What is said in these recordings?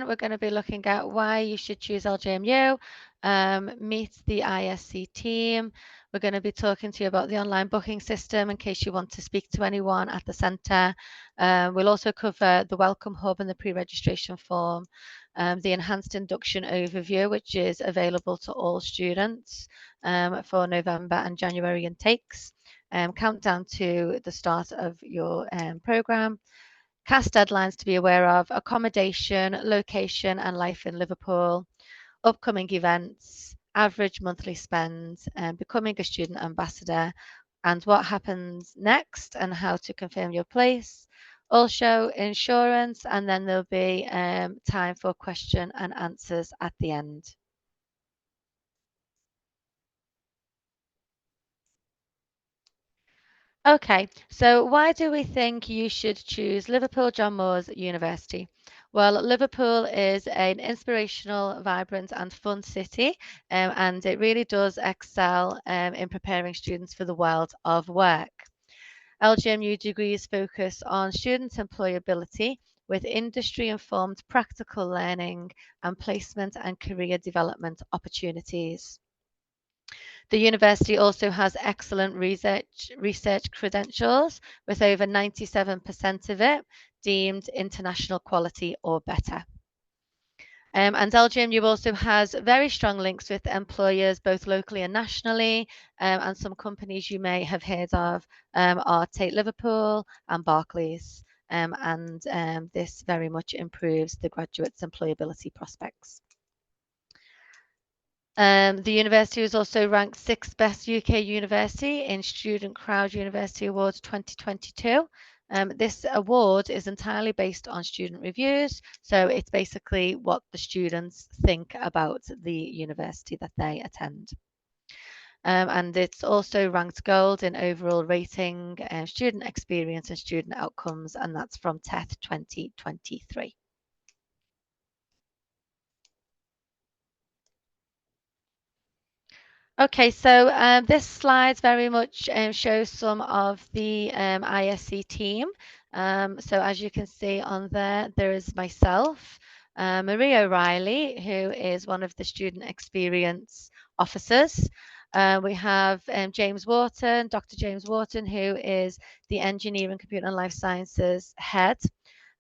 we're going to be looking at why you should choose LJMU, meet the ISC team. We're going to be talking to you about the online booking system in case you want to speak to anyone at the centre. We'll also cover the Welcome Hub and the pre-registration form, the enhanced induction overview, which is available to all students for November and January intakes. Countdown to the start of your programme. CAS deadlines to be aware of, accommodation, location and life in Liverpool, upcoming events, average monthly spend, becoming a student ambassador, and what happens next and how to confirm your place. Also insurance, and then there'll be time for question and answers at the end. Okay, so why do we think you should choose Liverpool John Moores University? Well, Liverpool is an inspirational, vibrant and fun city, and it really does excel in preparing students for the world of work. LJMU degrees focus on student employability with industry-informed practical learning and placement and career development opportunities. The university also has excellent research credentials, with over 97% of it deemed international quality or better. And LGMU also has very strong links with employers, both locally and nationally, and some companies you may have heard of are Tate Liverpool and Barclays, and this very much improves the graduates' employability prospects. The university was also ranked 6th best UK university in Student Crowd University Awards 2022. This award is entirely based on student reviews, so it's basically what the students think about the university that they attend. And it's also ranked gold in overall rating, student experience and student outcomes, and that's from TETH 2023. Okay, so this slide very much shows some of the ISC team. So as you can see on there, there is myself, Marie O'Reilly, who is one of the student experience officers. We have James Wharton, Dr. James Wharton, who is the engineering, computer and life sciences head.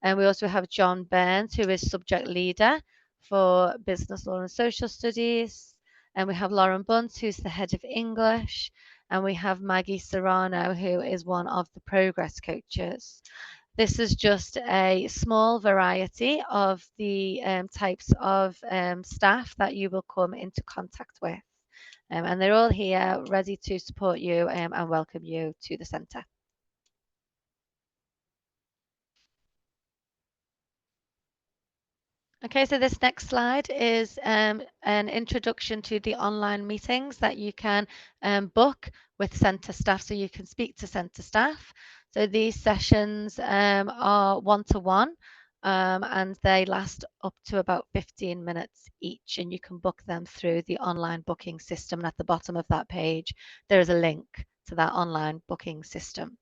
And we also have John Burns, who is subject leader for business law and social studies. And we have Lauren Bunt, who's the head of English. And we have Maggie Serrano, who is one of the progress coaches. This is just a small variety of the types of staff that you will come into contact with. And they're all here ready to support you and welcome you to the centre. Okay, so this next slide is an introduction to the online meetings that you can book with centre staff, so you can speak to centre staff. So these sessions are one-to-one and they last up to about 15 minutes each, and you can book them through the online booking system. And at the bottom of that page, there is a link to that online booking system.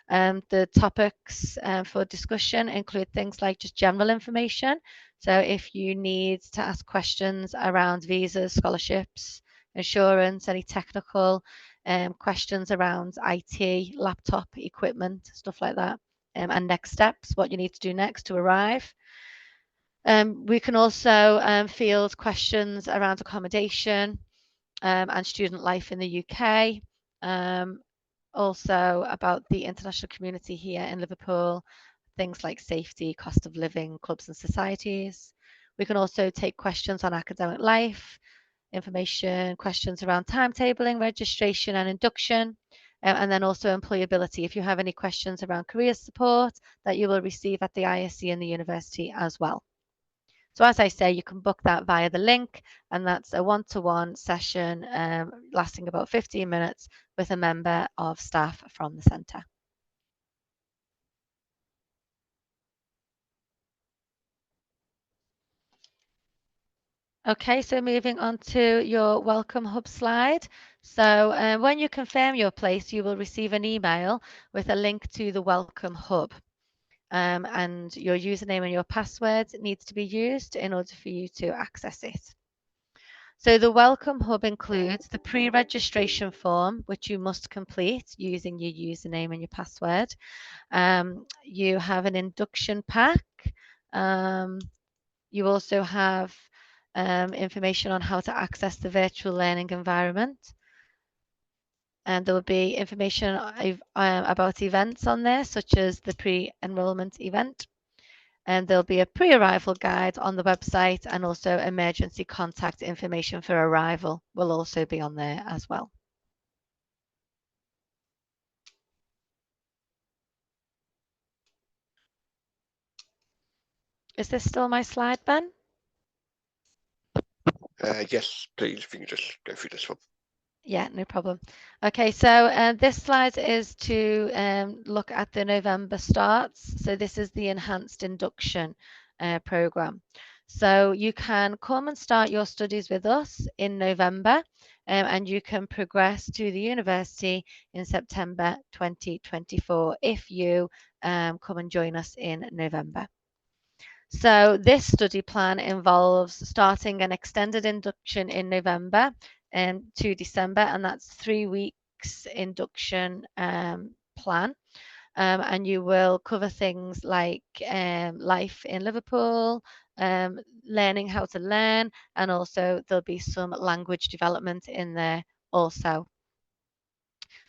The topics for discussion include things like just general information. So if you need to ask questions around visas, scholarships, insurance, any technical questions around IT, laptop, equipment, stuff like that, and next steps, what you need to do next to arrive. We can also field questions around accommodation and student life in the UK. Also about the international community here in Liverpool, things like safety, cost of living, clubs and societies. We can also take questions on academic life, information, questions around timetabling, registration and induction, and then also employability. If you have any questions around career support that you will receive at the ISC and the university as well. So as I say, you can book that via the link, and that's a one-to-one session lasting about 15 minutes with a member of staff from the centre. Okay, so moving on to your Welcome Hub slide. So when you confirm your place, you will receive an email with a link to the Welcome Hub. and your username and your password needs to be used in order for you to access it. So the Welcome Hub includes the pre-registration form, which you must complete using your username and your password. You have an induction pack. You also have information on how to access the virtual learning environment. And there will be information about events on there, such as the pre-enrollment event. And there'll be a pre-arrival guide on the website, and also emergency contact information for arrival will also be on there as well. Is this still my slide, Ben? Yes, please, if you can just go through this one. Yeah, no problem. Okay, so this slide is to look at the November starts. So this is the enhanced induction program. So you can come and start your studies with us in November, and you can progress to the university in September 2024 if you come and join us in November. So this study plan involves starting an extended induction in November to December, and that's 3 weeks induction plan. And you will cover things like life in Liverpool, learning how to learn, and also there'll be some language development in there also.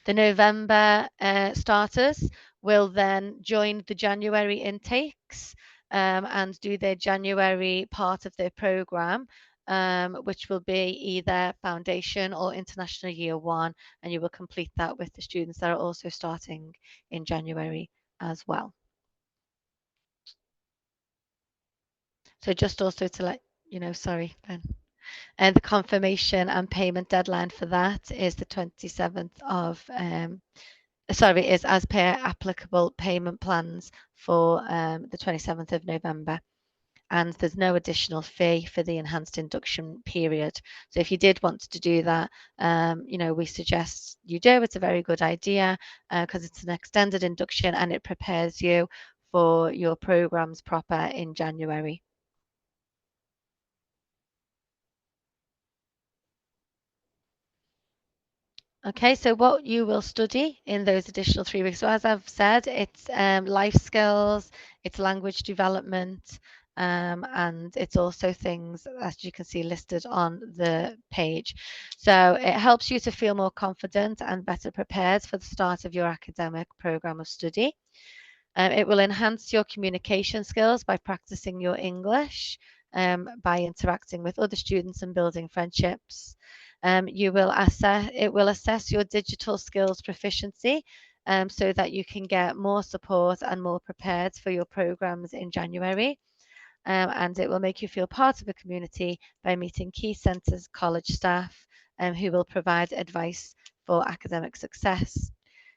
The November starters will then join the January intakes and do their January part of their program, which will be either foundation or international year 1, and you will complete that with the students that are also starting in January as well. So just also to let you know, sorry, Ben. And the confirmation and payment deadline for that is the 27th of is as per applicable payment plans for the 27th of November. And there's no additional fee for the enhanced induction period. So if you did want to do that, we suggest you do. It's a very good idea because it's an extended induction and it prepares you for your programs proper in January. Okay, so what you will study in those additional 3 weeks. So as I've said, it's life skills, it's language development, and it's also things, as you can see, listed on the page. So it helps you to feel more confident and better prepared for the start of your academic program of study. It will enhance your communication skills by practicing your English, by interacting with other students and building friendships. It will assess your digital skills proficiency so that you can get more support and more prepared for your programs in January. And it will make you feel part of a community by meeting key centres college staff who will provide advice for academic success.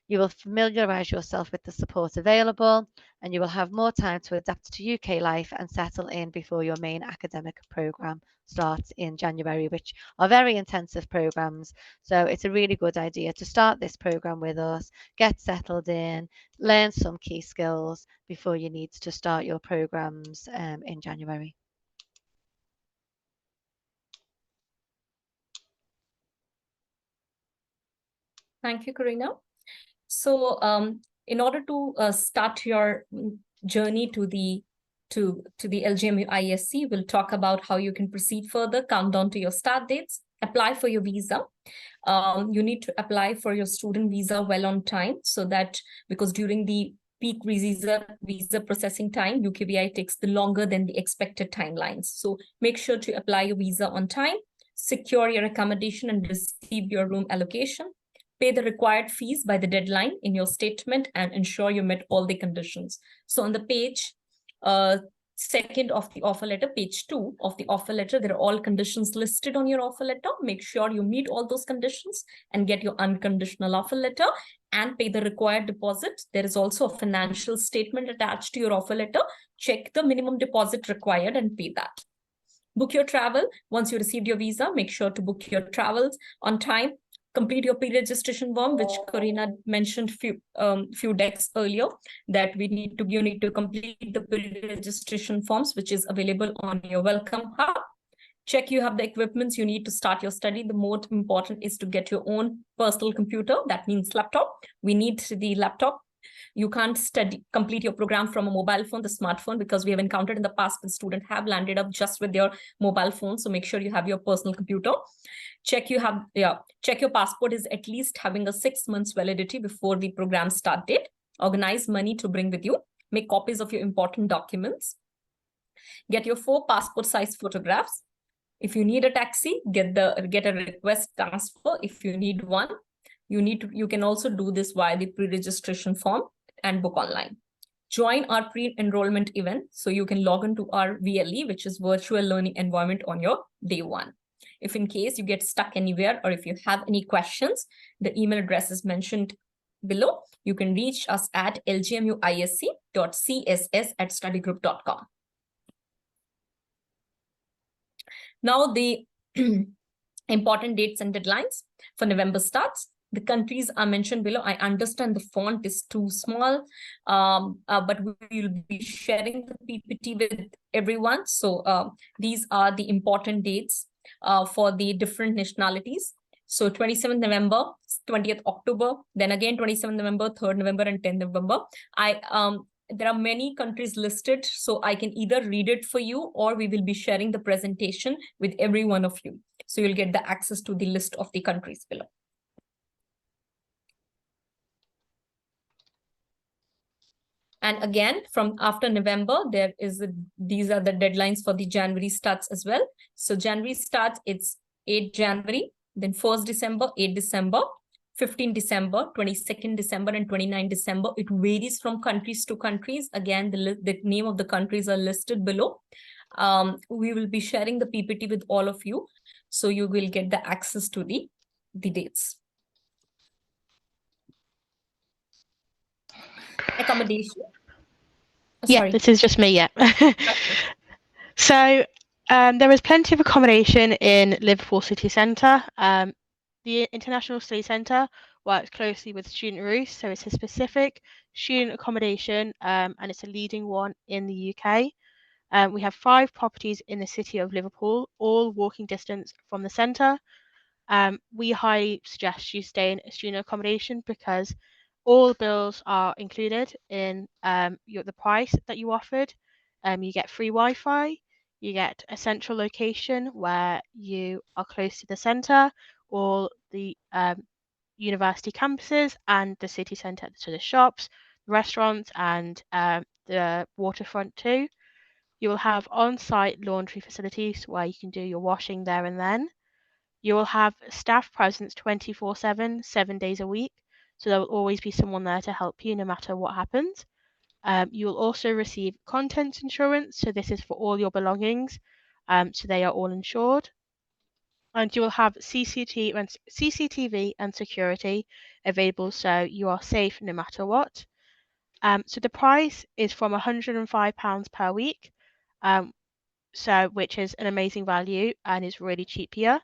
You will familiarise yourself with the support available, and you will have more time to adapt to UK life and settle in before your main academic programme starts in January, which are very intensive programmes. So it's a really good idea to start this programme with us, get settled in, learn some key skills before you need to start your programmes in January. Thank you, Karina. So in order to start your journey to the LJMU ISC, we'll talk about how you can proceed further, count down to your start dates, apply for your visa. You need to apply for your student visa well on time, so that because during the peak visa processing time, UKVI takes the longer than the expected timelines. So make sure to apply your visa on time, secure your accommodation and receive your room allocation. Pay the required fees by the deadline in your statement and ensure you met all the conditions. So on the page second of the offer letter, page 2 of the offer letter, there are all conditions listed on your offer letter. Make sure you meet all those conditions and get your unconditional offer letter and pay the required deposit. There is also a financial statement attached to your offer letter. Check the minimum deposit required and pay that. Book your travel. Once you received your visa, make sure to book your travels on time. complete your pre-registration form, which Karina mentioned few decks earlier, that you need to complete the pre-registration forms, which is available on your welcome hub. Check you have the equipments you need to start your study. The most important is to get your own personal computer. That means laptop. We need the laptop. You can't complete your program from a mobile phone, the smartphone, because we have encountered in the past that students have landed up just with their mobile phone. So make sure you have your personal computer. Check your passport is at least having a 6 months validity before the program start date. Organize money to bring with you. Make copies of your important documents. Get your 4 passport size photographs. If you need a taxi, get a request transfer. If you need one, you can also do this via the pre-registration form and book online. Join our pre-enrollment event, so you can log into our VLE, which is virtual learning environment, on your day 1. If in case you get stuck anywhere, or if you have any questions, the email address is mentioned below. You can reach us at ljmuisc.css@studygroup.com. Now the important dates and deadlines for November starts. The countries are mentioned below. I understand the font is too small, but we will be sharing the PPT with everyone. So these are the important dates for the different nationalities. So 27th November, 20th October, then again 27th November, 3rd November, and 10th November. There are many countries listed, so I can either read it for you, or we will be sharing the presentation with every one of you. So you'll get the access to the list of the countries below. And again, from after November, these are the deadlines for the January starts as well. So January starts, it's 8 January, then 1st December, 8 December, 15 December, 22nd December, and 29 December. It varies from countries to countries. Again, the name of the countries are listed below. We will be sharing the PPT with all of you, so you will get the access to the dates. Accommodation. Yeah, Sorry. this is just me, yeah. So there is plenty of accommodation in Liverpool city centre. The International Study Centre works closely with Student Roost, so it's a specific student accommodation, and it's a leading one in the UK. We have 5 properties in the city of Liverpool, all walking distance from the centre. We highly suggest you stay in a student accommodation because all bills are included in the price that you offered. You get free Wi-Fi, you get a central location where you are close to the centre, all the university campuses and the city centre, so the shops, restaurants, and the waterfront too. You will have on-site laundry facilities where you can do your washing there and then. You will have staff presence 24/7, 7 days a week. So there will always be someone there to help you no matter what happens. You will also receive contents insurance. So this is for all your belongings. So they are all insured. And you will have CCTV and security available, so you are safe no matter what. So the price is from £105 per week, which is an amazing value and is really cheap here.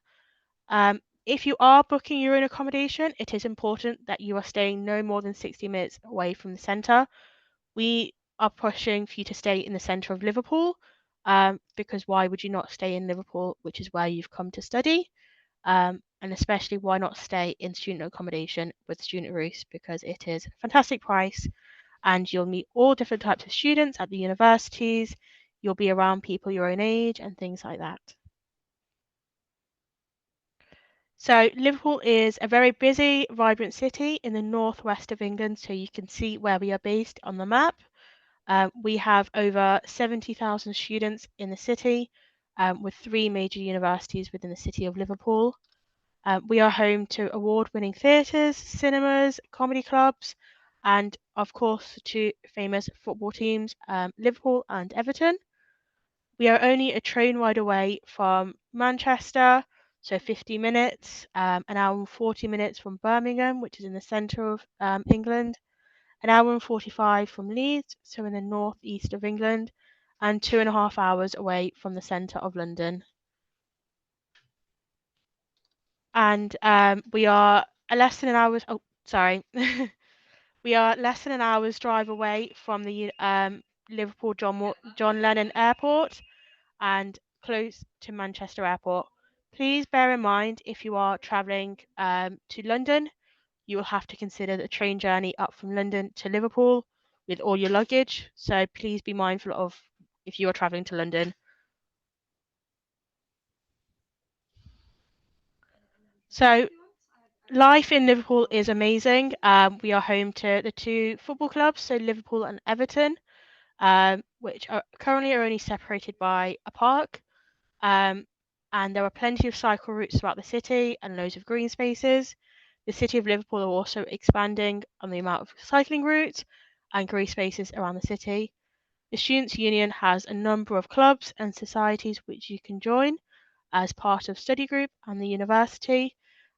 If you are booking your own accommodation, it is important that you are staying no more than 60 minutes away from the centre. We are pushing for you to stay in the centre of Liverpool, because why would you not stay in Liverpool, which is where you've come to study? And especially why not stay in student accommodation with Student Roost, because it is a fantastic price and you'll meet all different types of students at the universities. You'll be around people your own age and things like that. So Liverpool is a very busy, vibrant city in the northwest of England, so you can see where we are based on the map. We have over 70,000 students in the city, with 3 major universities within the city of Liverpool. We are home to award-winning theatres, cinemas, comedy clubs, and of course 2 famous football teams, Liverpool and Everton. We are only a train ride away from Manchester, so 50 minutes, an hour and 40 minutes from Birmingham, which is in the centre of England, an hour and 45 from Leeds, so in the northeast of England, and 2.5 hours away from the centre of London. and we are less than an hour's. Oh, sorry. We are less than an hour's drive away from the Liverpool John Lennon Airport and close to Manchester Airport. Please bear in mind if you are travelling to London, you will have to consider the train journey up from London to Liverpool with all your luggage. So please be mindful of if you are travelling to London. So life in Liverpool is amazing. We are home to the two football clubs, so Liverpool and Everton, which are currently only separated by a park. And there are plenty of cycle routes throughout the city and loads of green spaces. The city of Liverpool are also expanding on the amount of cycling routes and green spaces around the city. The Students' Union has a number of clubs and societies which you can join as part of study group and the university,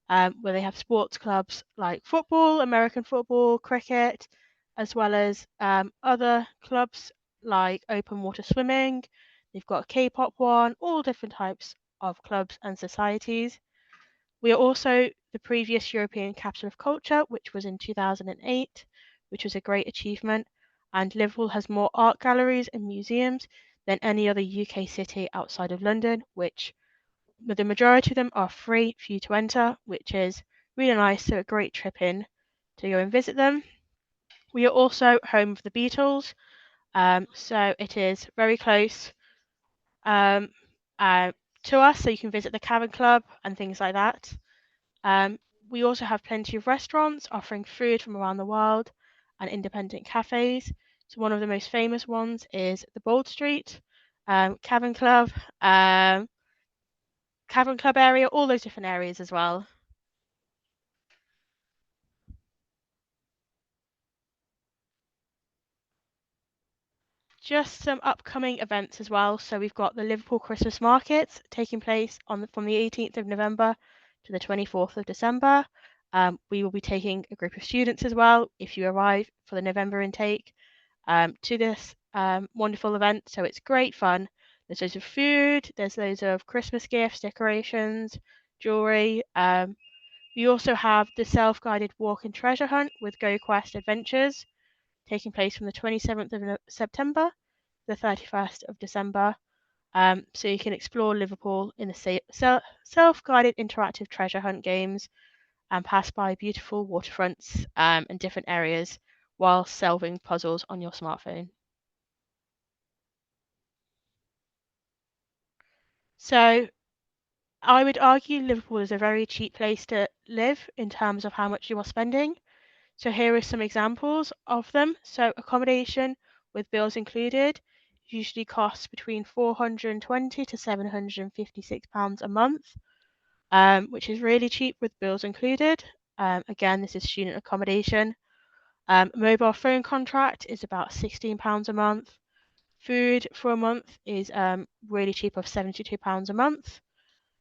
where they have sports clubs like football, American football, cricket, as well as other clubs like open water swimming. They've got a K-pop one, all different types of clubs and societies. We are also the previous European Capital of Culture, which was in 2008, which was a great achievement. And Liverpool has more art galleries and museums than any other UK city outside of London, which the majority of them are free for you to enter, which is really nice. So a great trip in to go and visit them. We are also home of the Beatles, so it is very close to us. So you can visit the Cavern Club and things like that. We also have plenty of restaurants offering food from around the world and independent cafes. So one of the most famous ones is the Bold Street, Cavern Club, Cavern Club area, all those different areas as well. Just some upcoming events as well. So we've got the Liverpool Christmas markets taking place from the 18th of November to the 24th of December. We will be taking a group of students as well if you arrive for the November intake to this wonderful event. So it's great fun. There's loads of food, there's loads of Christmas gifts, decorations, jewelry. We also have the self-guided walk and treasure hunt with GoQuest Adventures taking place from the 27th of September to the 31st of December. So you can explore Liverpool in the self-guided interactive treasure hunt games and pass by beautiful waterfronts and different areas while solving puzzles on your smartphone. So I would argue Liverpool is a very cheap place to live in terms of how much you are spending. So here are some examples of them. So accommodation with bills included usually costs between £420 to £756 a month, which is really cheap with bills included. Again, this is student accommodation. Mobile phone contract is about £16 a month. Food for a month is really cheap of £72 a month.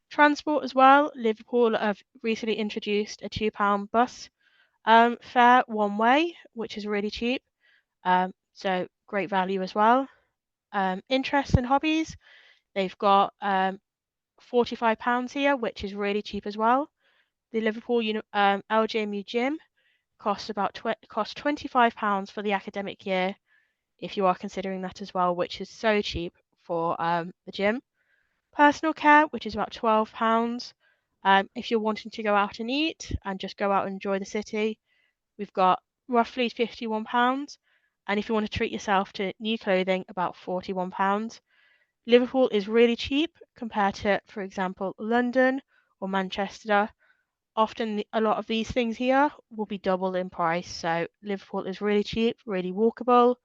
Transport as well. Liverpool have recently introduced a £2 bus fare one way, which is really cheap. So great value as well. Interests and hobbies, they've got £45 here, which is really cheap as well. The Liverpool LJMU gym costs £25 for the academic year, if you are considering that as well, which is so cheap for the gym. Personal care, which is about £12. If you're wanting to go out and eat and just go out and enjoy the city, we've got roughly £51. And if you want to treat yourself to new clothing, about £41. Liverpool is really cheap compared to, for example, London or Manchester. Often a lot of these things here will be double in price. So Liverpool is really cheap, really walkable,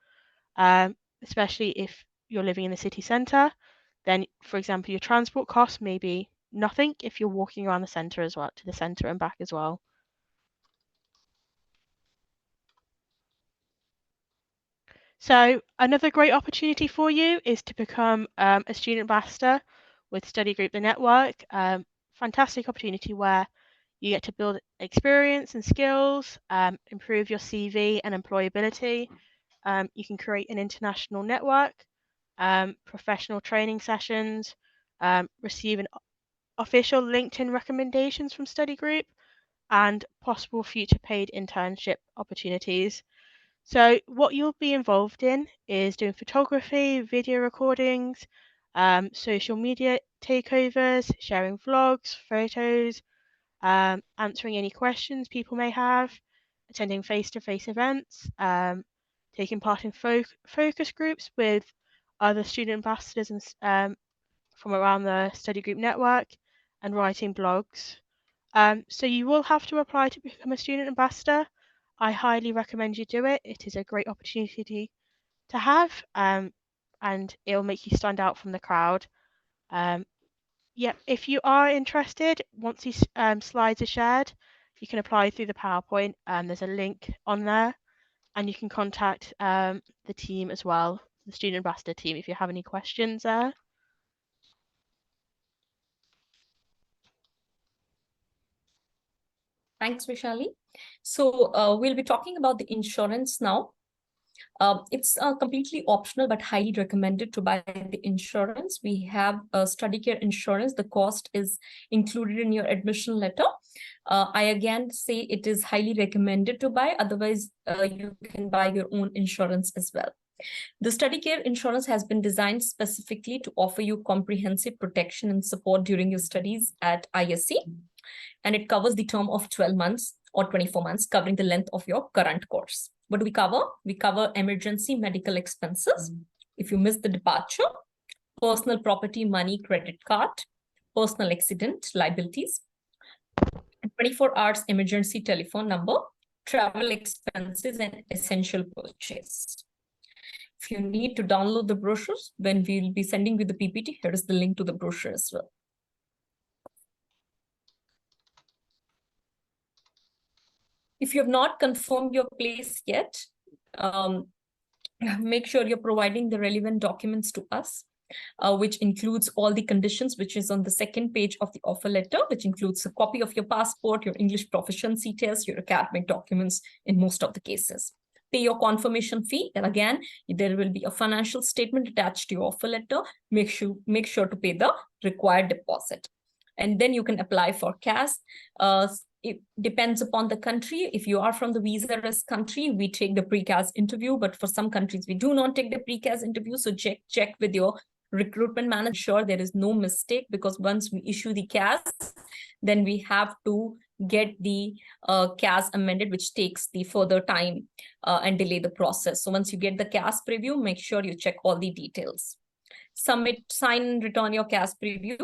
especially if you're living in the city centre. Then, for example, your transport costs may be nothing if you're walking around the centre as well, to the centre and back as well. So another great opportunity for you is to become a student ambassador with Study Group The Network. Fantastic opportunity where you get to build experience and skills, improve your CV and employability. You can create an international network, professional training sessions, receive an official LinkedIn recommendations from study group, and possible future paid internship opportunities. So what you'll be involved in is doing photography, video recordings, social media takeovers, sharing vlogs, photos, answering any questions people may have, attending face-to-face events, taking part in focus groups with other student ambassadors and from around the study group network, and writing blogs. So you will have to apply to become a student ambassador. I highly recommend you do it. It is a great opportunity to have, and it'll make you stand out from the crowd. Yeah, if you are interested, once these slides are shared, you can apply through the PowerPoint. There's a link on there, and you can contact the team as well, the student ambassador team, if you have any questions there. Thanks, Vishali. So we'll be talking about the insurance now. It's completely optional, but highly recommended to buy the insurance. We have a study care insurance. The cost is included in your admission letter. I again say it is highly recommended to buy. Otherwise, you can buy your own insurance as well. The study care insurance has been designed specifically to offer you comprehensive protection and support during your studies at ISC. And it covers the term of 12 months or 24 months, covering the length of your current course. What do we cover? We cover emergency medical expenses. If you miss the departure, personal property, money, credit card, personal accident, liabilities, 24 hours emergency telephone number, travel expenses, and essential purchase. If you need to download the brochures, when we'll be sending you the PPT, here is the link to the brochure as well. If you have not confirmed your place yet, make sure you're providing the relevant documents to us, which includes all the conditions, which is on the second page of the offer letter, which includes a copy of your passport, your English proficiency test, your academic documents in most of the cases. Pay your confirmation fee, and again, there will be a financial statement attached to your offer letter. Make sure to pay the required deposit. And then you can apply for CAS. It depends upon the country. If you are from the visa risk country, we take the pre-CAS interview, but for some countries, we do not take the pre-CAS interview. So check with your recruitment manager, sure there is no mistake, because once we issue the CAS, then we have to get the CAS amended, which takes the further time and delay the process. So once you get the CAS preview, make sure you check all the details. Submit, sign, and return your CAS preview.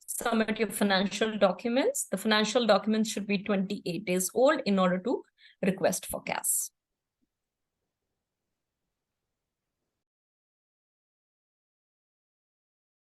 Submit your financial documents. The financial documents should be 28 days old in order to request for CAS.